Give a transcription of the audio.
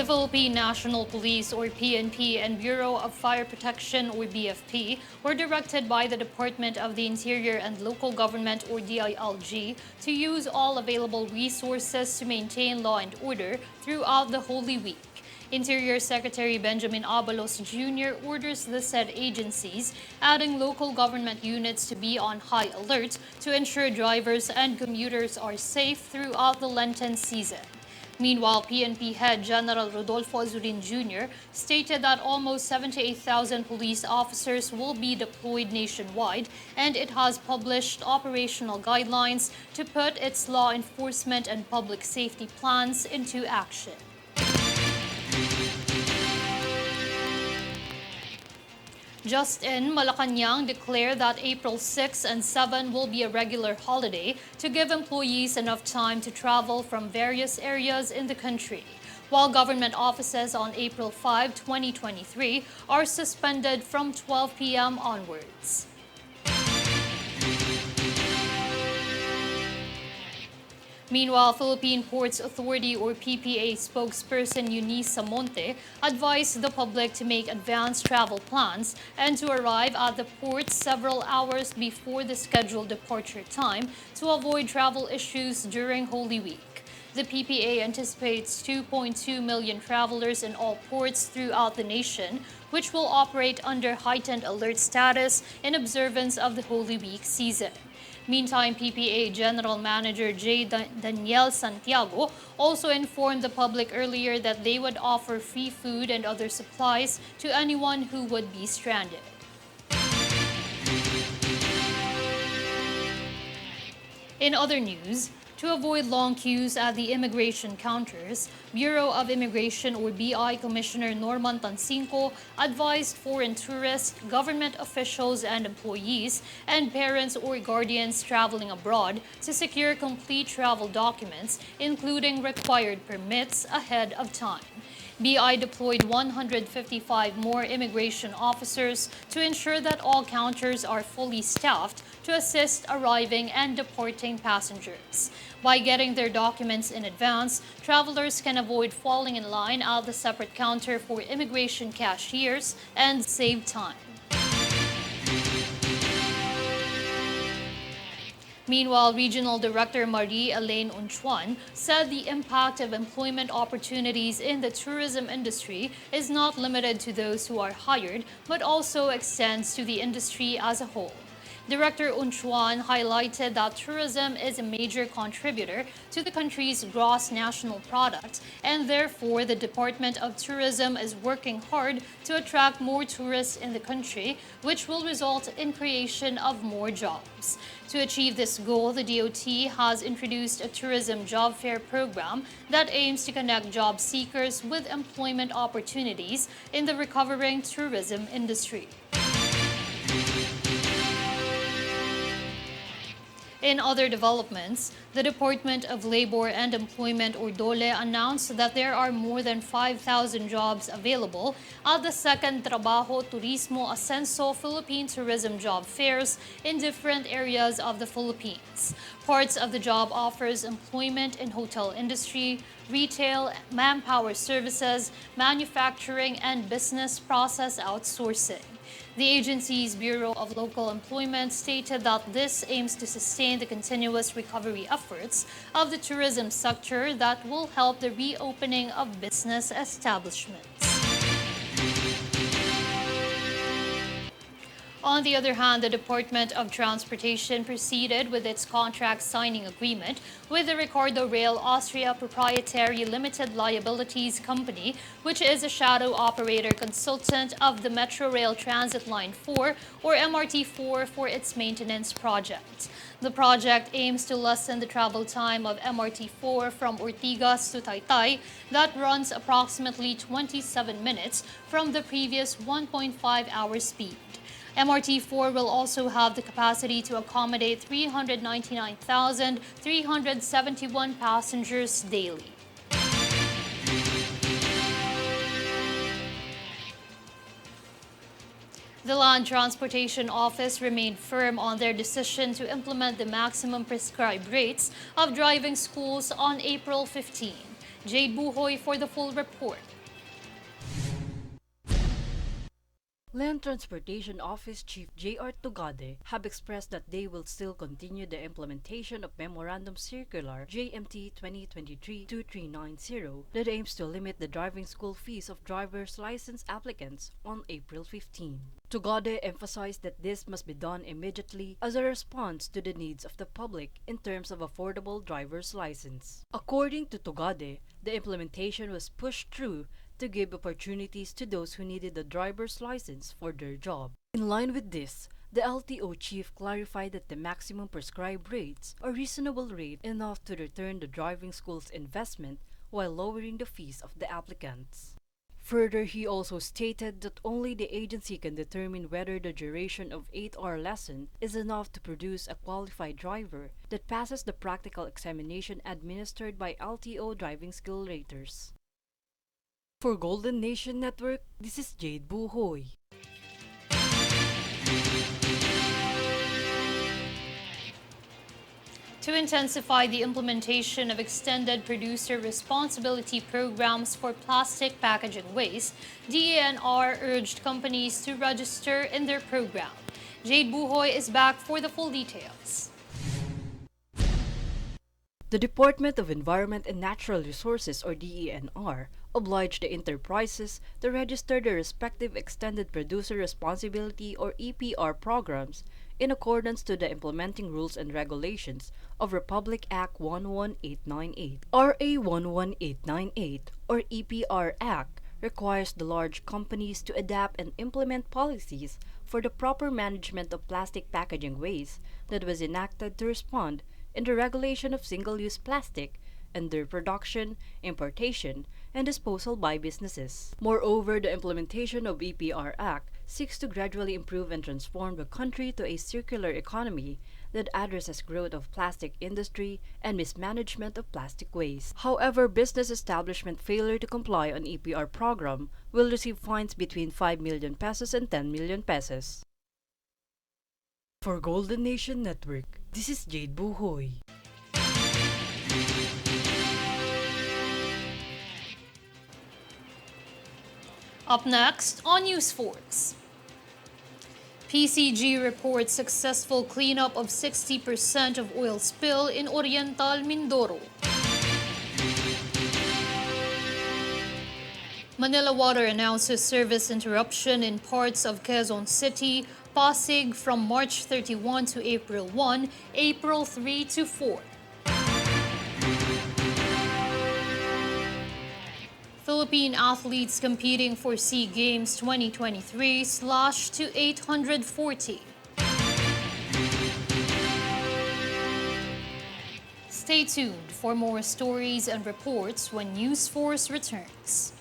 Philippine National Police or PNP and Bureau of Fire Protection or BFP were directed by the Department of the Interior and Local Government or DILG to use all available resources to maintain law and order throughout the Holy Week. Interior Secretary Benjamin Abalos Jr. orders the said agencies, adding local government units to be on high alert to ensure drivers and commuters are safe throughout the Lenten season. Meanwhile, PNP head General Rodolfo Azurin Jr. stated that almost 78,000 police officers will be deployed nationwide, and it has published operational guidelines to put its law enforcement and public safety plans into action. Just in, Malacanang declared that April 6 and 7 will be a regular holiday to give employees enough time to travel from various areas in the country, while government offices on April 5, 2023 are suspended from 12 p.m. onwards. Meanwhile, Philippine Ports Authority or PPA spokesperson Eunice Samonte advised the public to make advanced travel plans and to arrive at the port several hours before the scheduled departure time to avoid travel issues during Holy Week. The PPA anticipates 2.2 million travelers in all ports throughout the nation, which will operate under heightened alert status in observance of the Holy Week season. Meantime, PPA General Manager J. Daniel Santiago also informed the public earlier that they would offer free food and other supplies to anyone who would be stranded. In other news, to avoid long queues at the immigration counters, Bureau of Immigration or BI Commissioner Norman Tansinco advised foreign tourists, government officials and employees, and parents or guardians traveling abroad to secure complete travel documents, including required permits, ahead of time. BI deployed 155 more immigration officers to ensure that all counters are fully staffed to assist arriving and departing passengers. By getting their documents in advance, travelers can avoid falling in line at the separate counter for immigration cashiers and save time. Meanwhile, Regional Director Marie-Elaine Unchuan said the impact of employment opportunities in the tourism industry is not limited to those who are hired, but also extends to the industry as a whole. Director Unchuan highlighted that tourism is a major contributor to the country's gross national product, and therefore the Department of Tourism is working hard to attract more tourists in the country, which will result in creation of more jobs. To achieve this goal, the DOT has introduced a tourism job fair program that aims to connect job seekers with employment opportunities in the recovering tourism industry. In other developments, the Department of Labor and Employment or DOLE announced that there are more than 5,000 jobs available at the second Trabajo Turismo Ascenso Philippine Tourism Job Fairs in different areas of the Philippines. Parts of the job offers employment in hotel industry, retail, manpower services, manufacturing, and business process outsourcing. The agency's Bureau of Local Employment stated that this aims to sustain the continuous recovery efforts of the tourism sector that will help the reopening of business establishments. On the other hand, the Department of Transportation proceeded with its contract signing agreement with the Ricardo Rail Austria Proprietary Limited Liabilities Company, which is a shadow operator consultant of the Metro Rail Transit Line 4 or MRT4 for its maintenance project. The project aims to lessen the travel time of MRT4 from Ortigas to Taytay that runs approximately 27 minutes from the previous 1.5-hour speed. MRT4 will also have the capacity to accommodate 399,371 passengers daily. The Land Transportation Office remained firm on their decision to implement the maximum prescribed rates of driving schools on April 15. Jade Buhoy for the full report. Land Transportation Office Chief J.R. Tugade have expressed that they will still continue the implementation of Memorandum Circular JMT 2023-2390 that aims to limit the driving school fees of driver's license applicants on April 15. Tugade emphasized that this must be done immediately as a response to the needs of the public in terms of affordable driver's license. According to Tugade, the implementation was pushed through to give opportunities to those who needed a driver's license for their job. In line with this, the LTO chief clarified that the maximum prescribed rates are reasonable rate enough to return the driving school's investment while lowering the fees of the applicants. Further, he also stated that only the agency can determine whether the duration of 8-hour lesson is enough to produce a qualified driver that passes the practical examination administered by LTO driving skill raters. For Golden Nation Network, this is Jade Buhoy. To intensify the implementation of extended producer responsibility programs for plastic packaging waste, DENR urged companies to register in their program. Jade Buhoy is back for the full details. The Department of Environment and Natural Resources, or DENR, obliged the enterprises to register their respective Extended Producer Responsibility, or EPR, programs in accordance to the implementing rules and regulations of Republic Act 11898. RA 11898, or EPR Act, requires the large companies to adapt and implement policies for the proper management of plastic packaging waste that was enacted to respond in the regulation of single-use plastic and their production, importation, and disposal by businesses. Moreover, the implementation of EPR Act seeks to gradually improve and transform the country to a circular economy that addresses growth of plastic industry and mismanagement of plastic waste. However, business establishment failure to comply on EPR program will receive fines between 5 million pesos and 10 million pesos. For Golden Nation Network, this is Jade Buhoy. Up next on News Force. PCG reports successful cleanup of 60% of oil spill in Oriental Mindoro. Manila Water announces service interruption in parts of Quezon City, Pasig from March 31 to April 1, April 3 to 4. Philippine athletes competing for SEA Games 2023 slashed to 840. Stay tuned for more stories and reports when News Force returns.